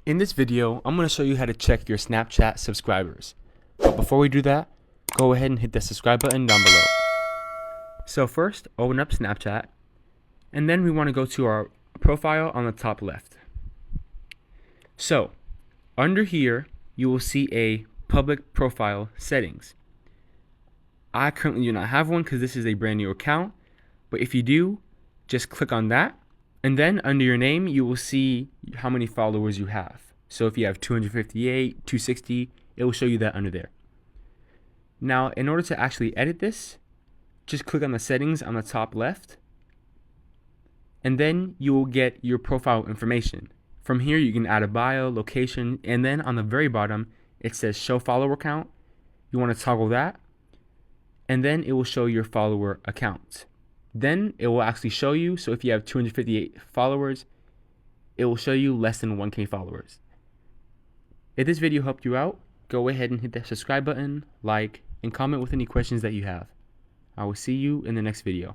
In this video, I'm going to show you how to check your Snapchat subscribers. But before we do that, go ahead and hit the subscribe button down below. So first, open up Snapchat, and then we want to go to our profile on the top left. So, under here, you will see a public profile settings. I currently do not have one because this is a brand new account, but if you do, just click on that. And then under your name, you will see how many followers you have. So if you have 258, 260, it will show you that under there. Now, in order to actually edit this, just click on the settings on the top left. And then you will get your profile information. From here, you can add a bio, location, and then on the very bottom, it says show follower count. You want to toggle that. And then it will show your follower account. Then it will actually show you, so if you have 258 followers, it will show you less than 1K followers. If this video helped you out, go ahead and hit that subscribe button, like, and comment with any questions that you have. I will see you in the next video.